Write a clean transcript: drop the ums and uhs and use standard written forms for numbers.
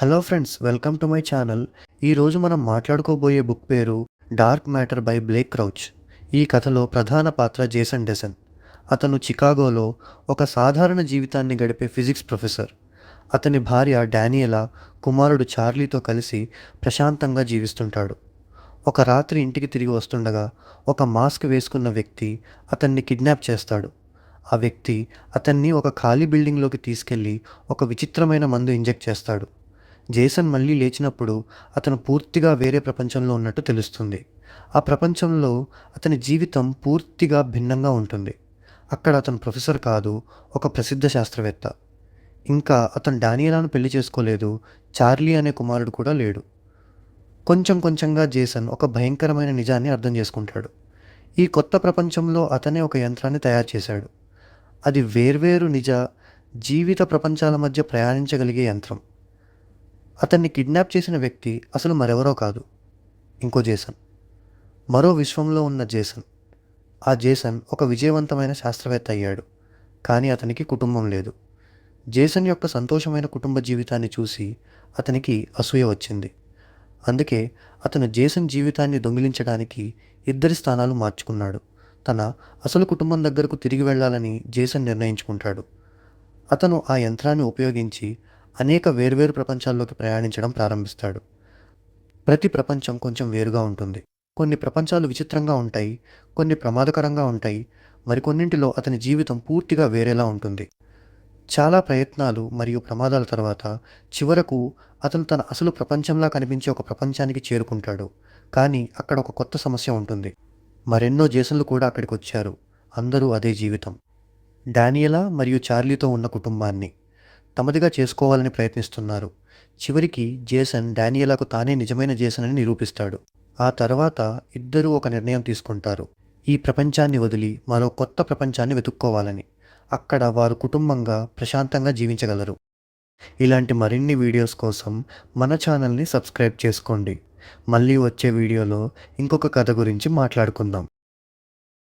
Hello friends, welcome to my channel. ఈరోజు మనం మాట్లాడుకోబోయే book పేరు dark matter by Blake crouch. ఈ కథలో ప్రధాన పాత్ర జేసన్ డెసన్. అతను చికాగోలో ఒక సాధారణ జీవితాన్ని గడిపే ఫిజిక్స్ ప్రొఫెసర్. అతని భార్య డానియలా, కుమారుడు చార్లీతో కలిసి ప్రశాంతంగా జీవిస్తుంటాడు. ఒక రాత్రి ఇంటికి తిరిగి వస్తుండగా ఒక మాస్క్ వేసుకున్న వ్యక్తి అతన్ని కిడ్నాప్ చేస్తాడు. ఆ వ్యక్తి అతన్ని ఒక ఖాళీ బిల్డింగ్లోకి తీసుకెళ్లి ఒక విచిత్రమైన మందు ఇంజెక్ట్ చేస్తాడు. జేసన్ మళ్ళీ లేచినప్పుడు అతను పూర్తిగా వేరే ప్రపంచంలో ఉన్నట్టు తెలుస్తుంది. ఆ ప్రపంచంలో అతని జీవితం పూర్తిగా భిన్నంగా ఉంటుంది. అక్కడ అతను ప్రొఫెసర్ కాదు, ఒక ప్రసిద్ధ శాస్త్రవేత్త. ఇంకా అతను డానియలాను పెళ్లి చేసుకోలేదు. చార్లీ అనే కుమారుడు కూడా లేడు. కొంచెం కొంచెంగా జేసన్ ఒక భయంకరమైన నిజాన్ని అర్థం చేసుకుంటాడు. ఈ కొత్త ప్రపంచంలో అతనే ఒక యంత్రాన్ని తయారు చేశాడు. అది వేర్వేరు నిజ జీవిత ప్రపంచాల మధ్య ప్రయాణించగలిగే యంత్రం. అతన్ని కిడ్నాప్ చేసిన వ్యక్తి అసలు మరెవరో కాదు, ఇంకో జేసన్. మరో విశ్వంలో ఉన్న జేసన్. ఆ జేసన్ ఒక విజయవంతమైన శాస్త్రవేత్త అయ్యాడు, కానీ అతనికి కుటుంబం లేదు. జేసన్ యొక్క సంతోషమైన కుటుంబ జీవితాన్ని చూసి అతనికి అసూయ వచ్చింది. అందుకే అతను జేసన్ జీవితాన్ని దొంగిలించడానికి ఇద్దరి స్థానాలు మార్చుకున్నాడు. తన అసలు కుటుంబం దగ్గరకు తిరిగి వెళ్ళాలని జేసన్ నిర్ణయించుకుంటాడు. అతను ఆ యంత్రాన్ని ఉపయోగించి అనేక వేర్వేరు ప్రపంచాల్లోకి ప్రయాణించడం ప్రారంభిస్తాడు. ప్రతి ప్రపంచం కొంచెం వేరుగా ఉంటుంది. కొన్ని ప్రపంచాలు విచిత్రంగా ఉంటాయి, కొన్ని ప్రమాదకరంగా ఉంటాయి, మరికొన్నింటిలో అతని జీవితం పూర్తిగా వేరేలా ఉంటుంది. చాలా ప్రయత్నాలు మరియు ప్రమాదాల తర్వాత చివరకు అతను తన అసలు ప్రపంచంలా కనిపించే ఒక ప్రపంచానికి చేరుకుంటాడు. కానీ అక్కడ ఒక కొత్త సమస్య ఉంటుంది. మరెన్నో జేసన్లు కూడా అక్కడికి వచ్చారు. అందరూ అదే జీవితం. డానియలా మరియు చార్లీతో ఉన్న కుటుంబాన్ని తమదిగా చేసుకోవాలని ప్రయత్నిస్తున్నారు. చివరికి జేసన్ డానియలాకు తానే నిజమైన జేసన్ అని నిరూపిస్తాడు. ఆ తర్వాత ఇద్దరూ ఒక నిర్ణయం తీసుకుంటారు, ఈ ప్రపంచాన్ని వదిలి మరో కొత్త ప్రపంచాన్ని వెతుక్కోవాలని. అక్కడ వారు కుటుంబంగా ప్రశాంతంగా జీవించగలరు. ఇలాంటి మరిన్ని వీడియోస్ కోసం మన ఛానల్ని సబ్స్క్రైబ్ చేసుకోండి. మళ్ళీ వచ్చే వీడియోలో ఇంకొక కథ గురించి మాట్లాడుకుందాం.